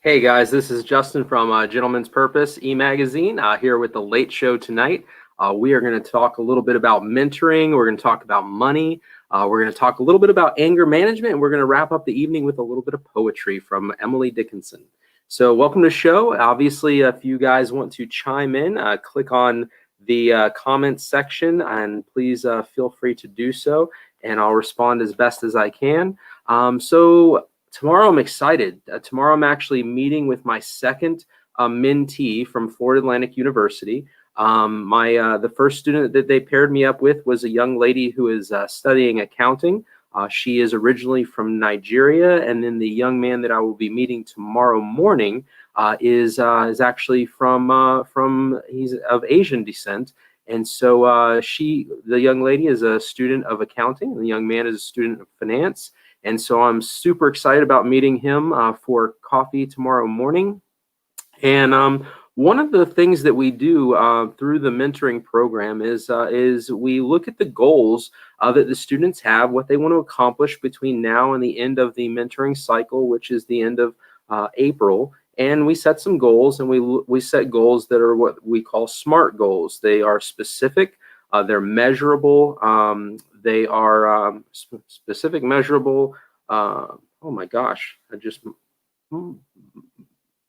Hey guys, this is Justin from Gentleman's Purpose e-magazine here with the late show tonight. We are going to talk a little bit about mentoring. We're going to talk about money. We're going to talk a little bit about anger management, and we're going to wrap up the evening with a little bit of poetry from Emily Dickinson. So welcome to the show. Obviously, if you guys want to chime in, click on the comments section, and please feel free to do so, and I'll respond as best as I can. Tomorrow I'm excited. Tomorrow I'm actually meeting with my second mentee from Florida Atlantic University. The first student that they paired me up with was a young lady who is studying accounting. She is originally from Nigeria, and then the young man that I will be meeting tomorrow morning is actually he's of Asian descent. And so the young lady is a student of accounting, and the young man is a student of finance. And so I'm super excited about meeting him for coffee tomorrow morning. And one of the things that we do through the mentoring program is we look at the goals that the students have, what they want to accomplish between now and the end of the mentoring cycle, which is the end of April. And we set some goals, and we set goals that are what we call SMART goals. They are specific, they're measurable, they are specific, measurable. Oh my gosh, I just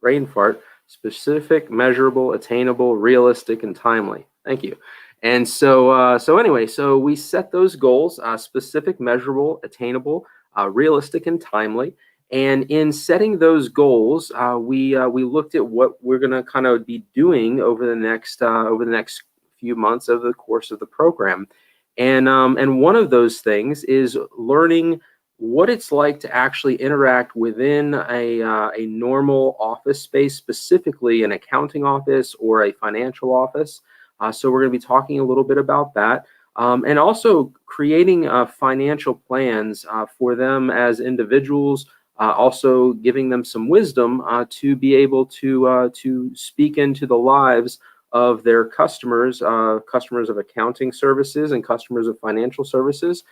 brain fart. Specific, measurable, attainable, realistic, and timely. Thank you. And so anyway, so we set those goals: specific, measurable, attainable, realistic, and timely. And in setting those goals, we looked at what we're going to kind of be doing over the next few months over the course of the program. And one of those things is learning what it's like to actually interact within a normal office space, specifically an accounting office or a financial office. So we're going to be talking a little bit about that. And also creating financial plans for them as individuals, also giving them some wisdom to be able to speak into the lives of their customers, customers of accounting services and customers of financial services.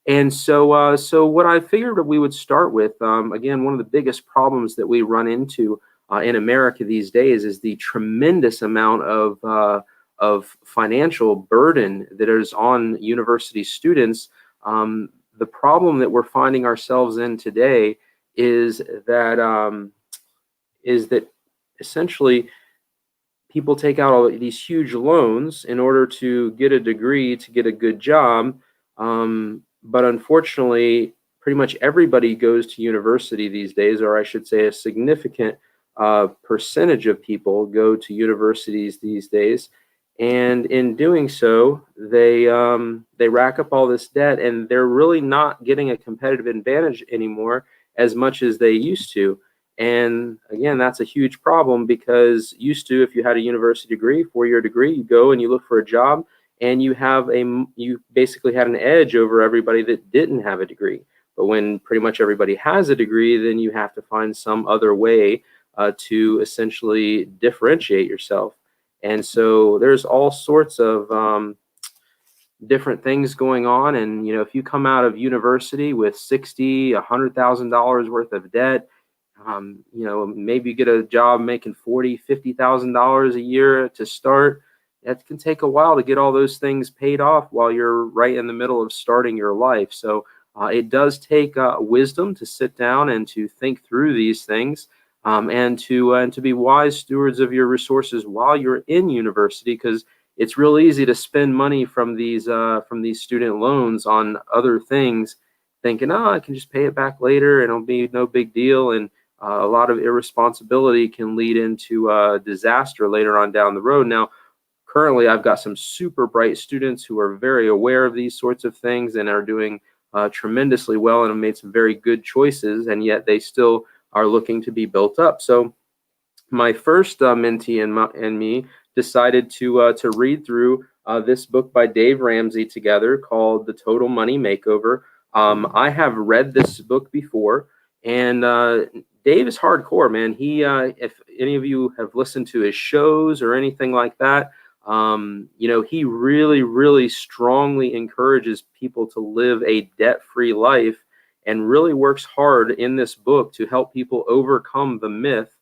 And so what I figured we would start with, again, one of the biggest problems that we run into in America these days is the tremendous amount of financial burden that is on university students. The problem that we're finding ourselves in today is that essentially people take out all these huge loans in order to get a degree, to get a good job. But unfortunately, pretty much everybody goes to university these days, or I should say a significant percentage of people go to universities these days. And in doing so, they rack up all this debt, and they're really not getting a competitive advantage anymore as much as they used to. And again, that's a huge problem, because used to, if you had a university degree, 4-year degree, you go and you look for a job, and you basically had an edge over everybody that didn't have a degree. But when pretty much everybody has a degree, then you have to find some other way to essentially differentiate yourself. And so there's all sorts of different things going on. And if you come out of university with $60,000, $100,000 worth of debt, maybe you get a job making $40,000, $50,000 a year to start. That can take a while to get all those things paid off while you're right in the middle of starting your life. So it does take wisdom to sit down and to think through these things, and to be wise stewards of your resources while you're in university, because it's real easy to spend money from these student loans on other things, thinking, oh, I can just pay it back later and it'll be no big deal. And a lot of irresponsibility can lead into disaster later on down the road. Now, currently, I've got some super bright students who are very aware of these sorts of things and are doing tremendously well and have made some very good choices, and yet they still are looking to be built up. So my first mentee and me decided to read through this book by Dave Ramsey together called The Total Money Makeover. I have read this book before, and Dave is hardcore, man. If any of you have listened to his shows or anything like that, he really, really strongly encourages people to live a debt-free life, and really works hard in this book to help people overcome the myth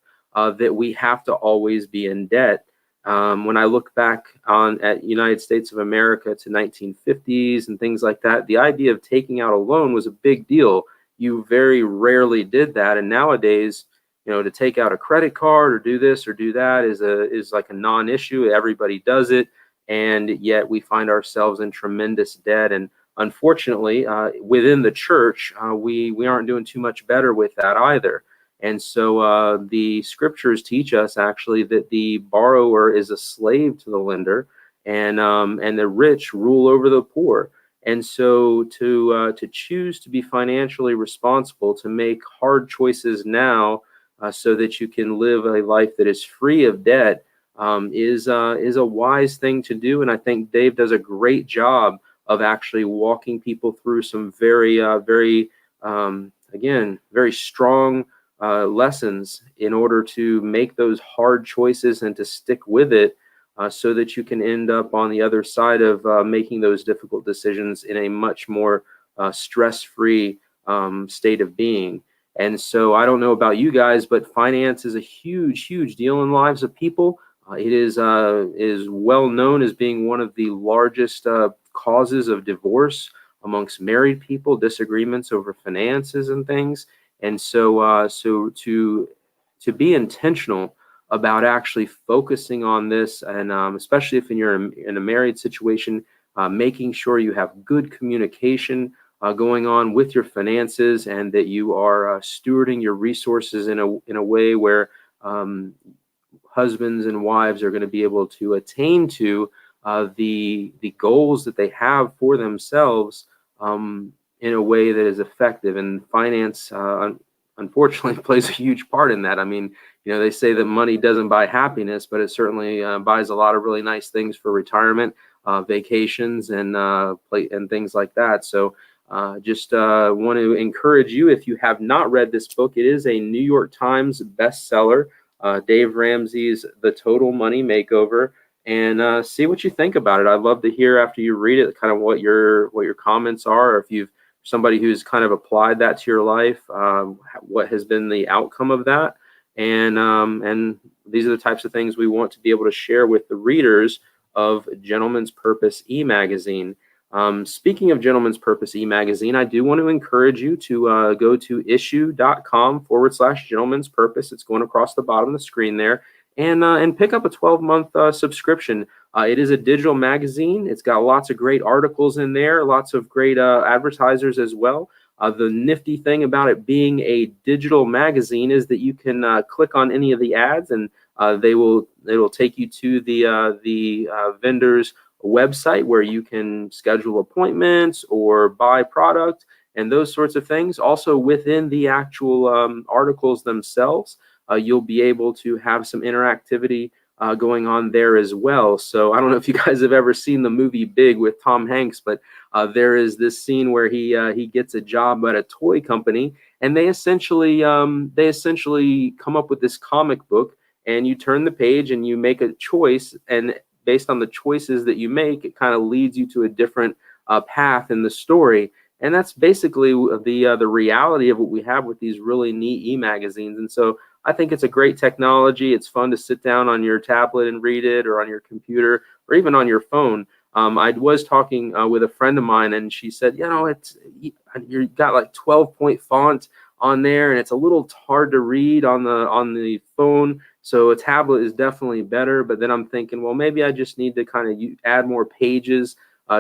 that we have to always be in debt. When I look back at United States of America to 1950s and things like that, the idea of taking out a loan was a big deal. You very rarely did that, and nowadays, to take out a credit card or do this or do that is like a non-issue. Everybody does it, and yet we find ourselves in tremendous debt. And unfortunately, within the church, we aren't doing too much better with that either. And so the scriptures teach us actually that the borrower is a slave to the lender, and the rich rule over the poor. And so to choose to be financially responsible, to make hard choices now, so that you can live a life that is free of debt, is a wise thing to do. And I think Dave does a great job of actually walking people through some very again, very strong lessons in order to make those hard choices and to stick with it, so that you can end up on the other side of making those difficult decisions in a much more stress-free state of being. And so I don't know about you guys, but finance is a huge, huge deal in lives of people. It is well known as being one of the largest causes of divorce amongst married people, disagreements over finances and things. And so to be intentional about actually focusing on this, and especially if you're in a married situation, making sure you have good communication going on with your finances, and that you are stewarding your resources in a way where husbands and wives are going to be able to attain to the goals that they have for themselves, in a way that is effective. And finance, unfortunately, plays a huge part in that. I mean, they say that money doesn't buy happiness, but it certainly buys a lot of really nice things for retirement, vacations, and things like that. So just want to encourage you, if you have not read this book, it is a New York Times bestseller, Dave Ramsey's The Total Money Makeover, and see what you think about it. I'd love to hear after you read it kind of what your comments are, or if you've somebody who's kind of applied that to your life, what has been the outcome of that. And these are the types of things we want to be able to share with the readers of Gentleman's Purpose e-magazine. Speaking of Gentleman's Purpose e-magazine, I do want to encourage you to go to issue.com/Gentleman's Purpose. It's going across the bottom of the screen there, and pick up a 12-month subscription. It is a digital magazine. It's got lots of great articles in there, lots of great advertisers as well. The nifty thing about it being a digital magazine is that you can click on any of the ads, and it'll take you to the vendor's website where you can schedule appointments or buy product and those sorts of things. Also, within the actual articles themselves, you'll be able to have some interactivity going on there as well. So I don't know if you guys have ever seen the movie Big with Tom Hanks, but there is this scene where he gets a job at a toy company, and they essentially come up with this comic book, and you turn the page and you make a choice, and based on the choices that you make, it kind of leads you to a different path in the story. And that's basically the reality of what we have with these really neat e-magazines. And so I think it's a great technology. It's fun to sit down on your tablet and read it, or on your computer, or even on your phone. I was talking with a friend of mine, and she said, you got like 12-point font on there, and it's a little hard to read on the phone. So a tablet is definitely better. But then I'm thinking, well, maybe I just need to kind of add more pages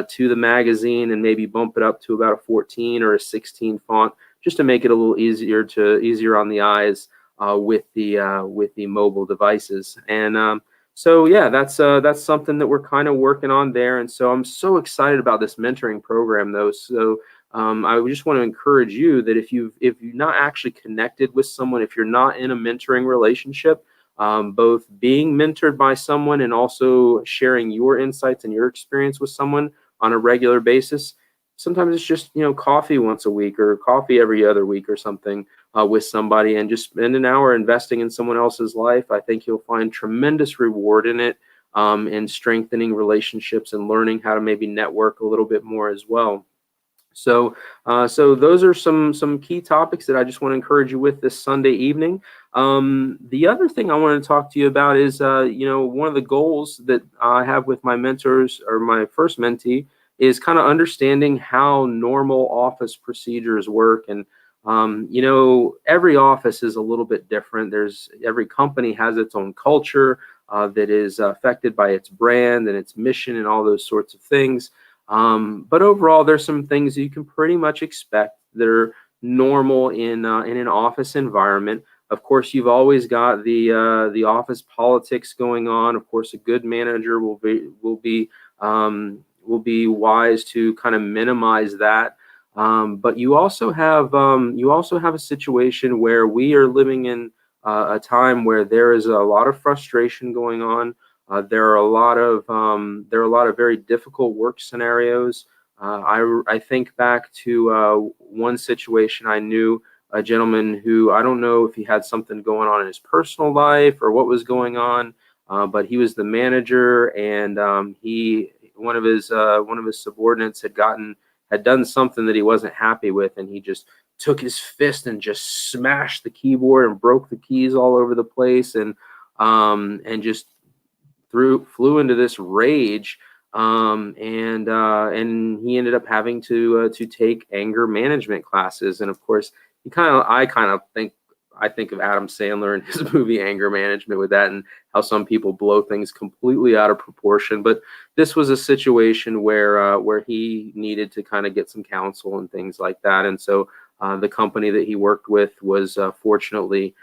to the magazine, and maybe bump it up to about a 14 or a 16 font, just to make it a little easier on the eyes with the mobile devices. And so yeah, that's something that we're kind of working on there. And so I'm so excited about this mentoring program, though. So I just want to encourage you that if you're not actually connected with someone, if you're not in a mentoring relationship, both being mentored by someone and also sharing your insights and your experience with someone on a regular basis. Sometimes it's just, coffee once a week, or coffee every other week or something with somebody, and just spend an hour investing in someone else's life. I think you'll find tremendous reward in it, in strengthening relationships and learning how to maybe network a little bit more as well. So those are some key topics that I just want to encourage you with this Sunday evening. The other thing I want to talk to you about is, one of the goals that I have with my mentors, or my first mentee, is kind of understanding how normal office procedures work. And every office is a little bit different. Every company has its own culture that is affected by its brand and its mission and all those sorts of things. But overall, there's some things you can pretty much expect that are normal in an office environment. Of course, you've always got the office politics going on. Of course, a good manager will be wise to kind of minimize that. But you also have a situation where we are living in a time where there is a lot of frustration going on. There are a lot of very difficult work scenarios. I think back to one situation. I knew a gentleman who, I don't know if he had something going on in his personal life or what was going on, but he was the manager, and one of his subordinates had done something that he wasn't happy with, and he just took his fist and just smashed the keyboard and broke the keys all over the place, and just flew into this rage, and he ended up having to take anger management classes. And of course, I think of Adam Sandler and his movie Anger Management with that, and how some people blow things completely out of proportion. But this was a situation where he needed to kind of get some counsel and things like that. And so the company that he worked with was fortunately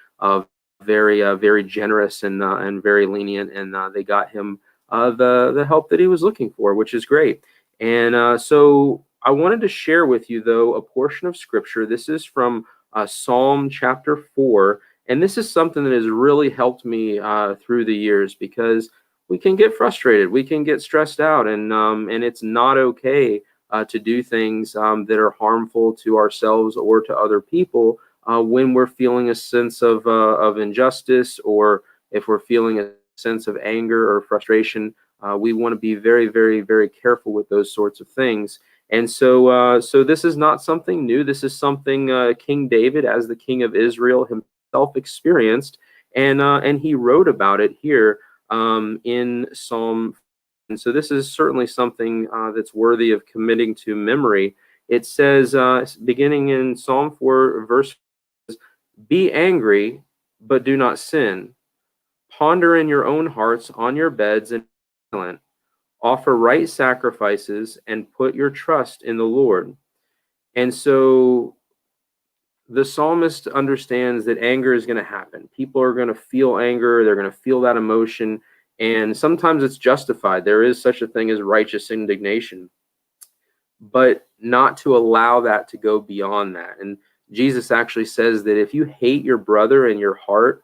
very generous and very lenient, and they got him the help that he was looking for, which is great. And so I wanted to share with you, though, a portion of scripture. This is from Psalm chapter 4, and this is something that has really helped me through the years, because we can get frustrated, we can get stressed out, and it's not okay to do things that are harmful to ourselves or to other people when we're feeling a sense of injustice, or if we're feeling a sense of anger or frustration. We want to be very, very, very careful with those sorts of things. And so this is not something new. This is something King David, as the king of Israel, himself experienced, and he wrote about it here in Psalm. And so this is certainly something that's worthy of committing to memory. It says, beginning in Psalm 4, verse, "Be angry, but do not sin. Ponder in your own hearts on your beds and be silent. Offer right sacrifices and put your trust in the Lord." And so the psalmist understands that anger is going to happen. People are going to feel anger. They're going to feel that emotion. And sometimes it's justified. There is such a thing as righteous indignation, but not to allow that to go beyond that. And Jesus actually says that if you hate your brother in your heart,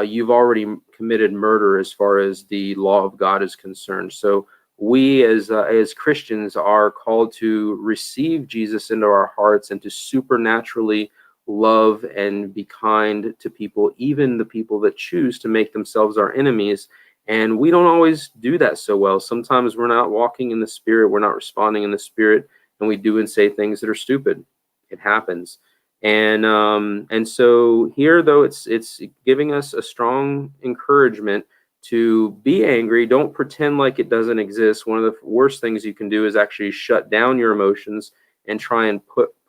you've already committed murder as far as the law of God is concerned. So we as Christians are called to receive Jesus into our hearts and to supernaturally love and be kind to people, even the people that choose to make themselves our enemies. And we don't always do that so well. Sometimes we're not walking in the Spirit, we're not responding in the Spirit, and we do and say things that are stupid. It happens. And so here, though, it's giving us a strong encouragement to be angry. Don't pretend like it doesn't exist. One of the worst things you can do is actually shut down your emotions and try and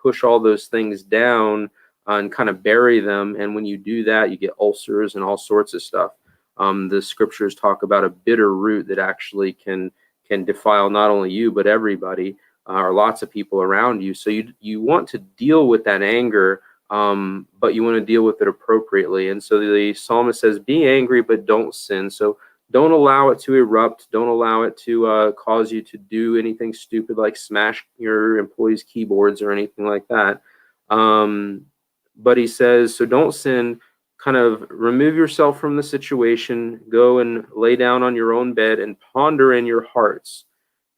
push all those things down and kind of bury them. And when you do that, you get ulcers and all sorts of stuff. The scriptures talk about a bitter root that actually can defile not only you, but everybody, or lots of people around you. So you want to deal with that anger, but you want to deal with it appropriately. And so the psalmist says, be angry, but don't sin. So don't allow it to erupt. Don't allow it to cause you to do anything stupid like smash your employees' keyboards or anything like that. But he says, so don't sin. Kind of remove yourself from the situation. Go and lay down on your own bed and ponder in your hearts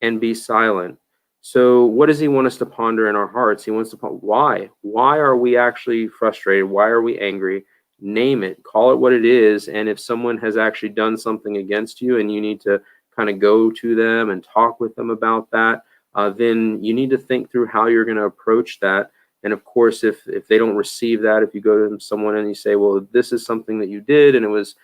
and be silent. So what does he want us to ponder in our hearts? He wants to why are we actually frustrated? Why are we angry? Name it, call it what it is. And if someone has actually done something against you and you need to kind of go to them and talk with them about that, then you need to think through how you're going to approach that. And of course, if they don't receive that, if you go to someone and you say, well, this is something that you did, and it was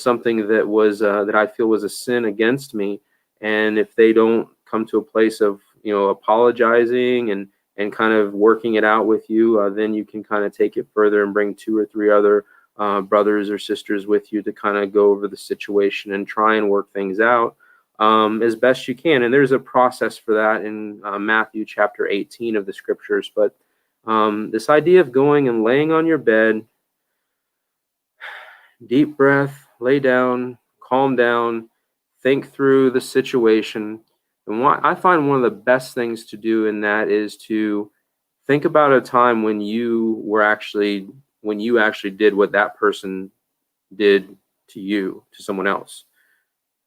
something that was that I feel was a sin against me, and if they don't come to a place of apologizing and kind of working it out with you, then you can kind of take it further and bring 2 or 3 other brothers or sisters with you to kind of go over the situation and try and work things out as best you can. And there's a process for that in Matthew chapter 18 of the scriptures. But this idea of going and laying on your bed, deep breath, lay down, calm down, think through the situation. And what I find one of the best things to do in that is to think about a time when you actually did what that person did to you, to someone else.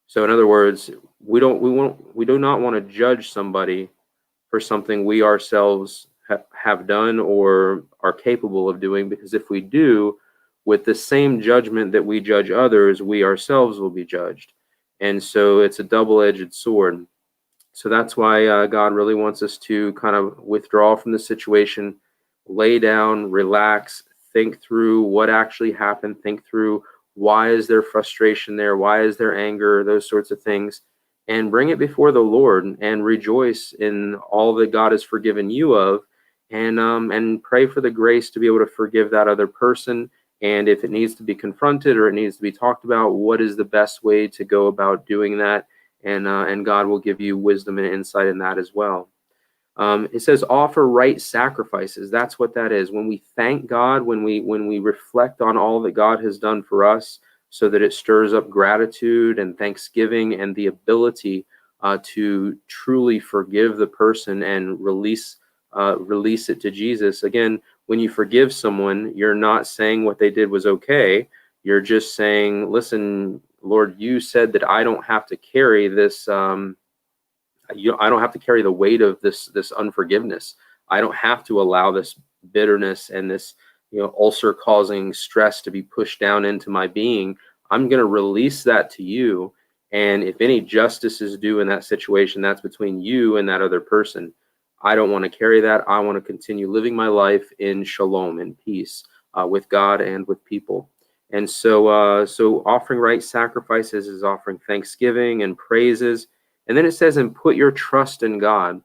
So in other words, we do not want to judge somebody for something we ourselves have done or are capable of doing, because if we do, with the same judgment that we judge others, we ourselves will be judged. And so it's a double-edged sword. So that's why God really wants us to kind of withdraw from the situation, lay down, relax, think through what actually happened, think through why is there frustration there, why is there anger, those sorts of things, and bring it before the Lord and rejoice in all that God has forgiven you of, and pray for the grace to be able to forgive that other person. And if it needs to be confronted or it needs to be talked about, what is the best way to go about doing that? And God will give you wisdom and insight in that as well. It says offer right sacrifices. That's what that is. When we thank God, when we reflect on all that God has done for us, so that it stirs up gratitude and thanksgiving and the ability to truly forgive the person and release it to Jesus. Again, when you forgive someone, you're not saying what they did was okay. You're just saying, listen, Lord, you said that I don't have to carry this. I don't have to carry the weight of this unforgiveness. I don't have to allow this bitterness and this ulcer causing stress to be pushed down into my being. I'm going to release that to you. And if any justice is due in that situation, that's between you and that other person. I don't want to carry that. I want to continue living my life in shalom, in peace with God and with people. And so offering right sacrifices is offering thanksgiving and praises. And then it says, and put your trust in God.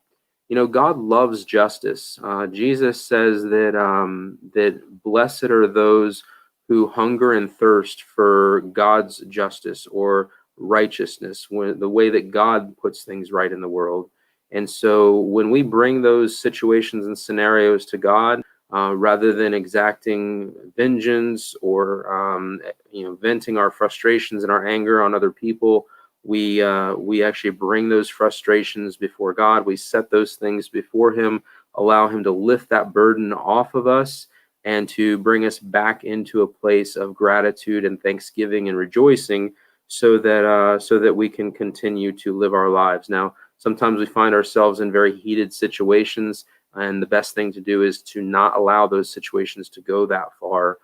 God loves justice. Jesus says that blessed are those who hunger and thirst for God's justice or righteousness, the way that God puts things right in the world. And so when we bring those situations and scenarios to God, rather than exacting vengeance or venting our frustrations and our anger on other people, we actually bring those frustrations before God. We set those things before Him, allow Him to lift that burden off of us and to bring us back into a place of gratitude and thanksgiving and rejoicing, so that we can continue to live our lives. Now, sometimes we find ourselves in very heated situations, and the best thing to do is to not allow those situations to go that far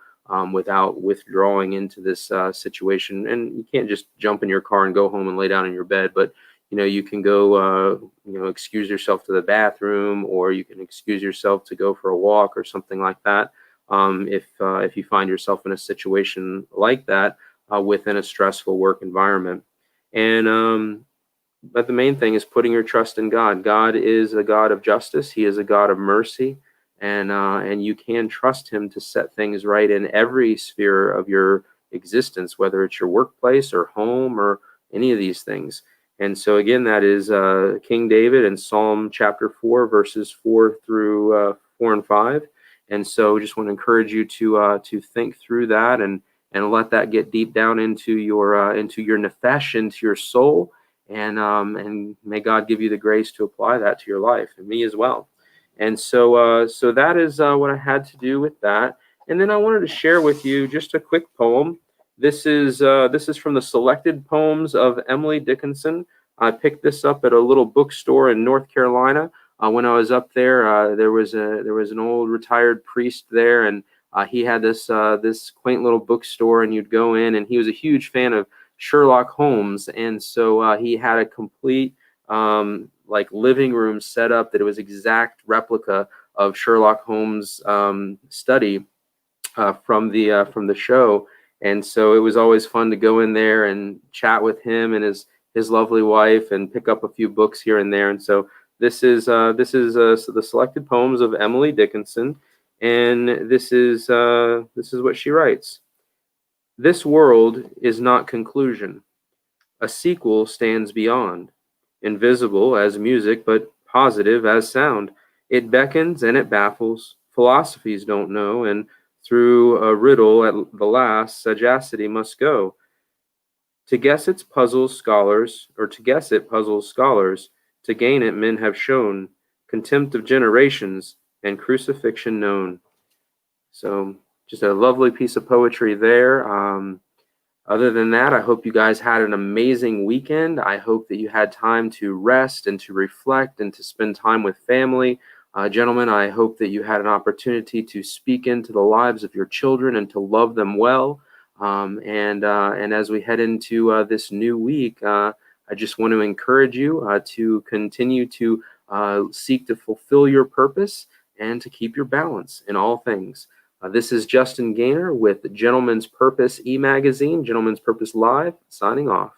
without withdrawing into this situation. And you can't just jump in your car and go home and lay down in your bed, but you can go excuse yourself to the bathroom, or you can excuse yourself to go for a walk or something like that. If you find yourself in a situation like that within a stressful work environment. And but the main thing is putting your trust in God. God is a God of justice. He is a God of mercy, and you can trust Him to set things right in every sphere of your existence, whether it's your workplace or home or any of these things. And so again, that is King David in Psalm chapter 4, verses 4 through 4 and 5. And so just want to encourage you to think through that and let that get deep down into your nefesh, into your soul. And may God give you the grace to apply that to your life, and me as well. And so that is what I had to do with that. And then I wanted to share with you just a quick poem. This is from the Selected Poems of Emily Dickinson. I picked this up at a little bookstore in North Carolina. When I was up there, there was an old retired priest there, and he had this quaint little bookstore, and you'd go in, and he was a huge fan of Sherlock Holmes, and so he had a complete like living room set up that it was exact replica of Sherlock Holmes' study from the show. And so it was always fun to go in there and chat with him and his lovely wife and pick up a few books here and there. And so this is the selected poems of Emily Dickinson, and this is what she writes. This world is not conclusion. A sequel stands beyond, invisible as music, but positive as sound. It beckons and it baffles. Philosophies don't know, and through a riddle at the last, sagacity must go. To guess it puzzles scholars, or to guess it puzzles scholars. To gain it, men have shown contempt of generations and crucifixion known. So, just a lovely piece of poetry there. Other than that, I hope you guys had an amazing weekend. I hope that you had time to rest and to reflect and to spend time with family. Gentlemen, I hope that you had an opportunity to speak into the lives of your children and to love them well. And as we head into this new week, I just want to encourage you to continue to seek to fulfill your purpose and to keep your balance in all things. This is Justin Gaynor with Gentleman's Purpose e-magazine, Gentleman's Purpose Live, signing off.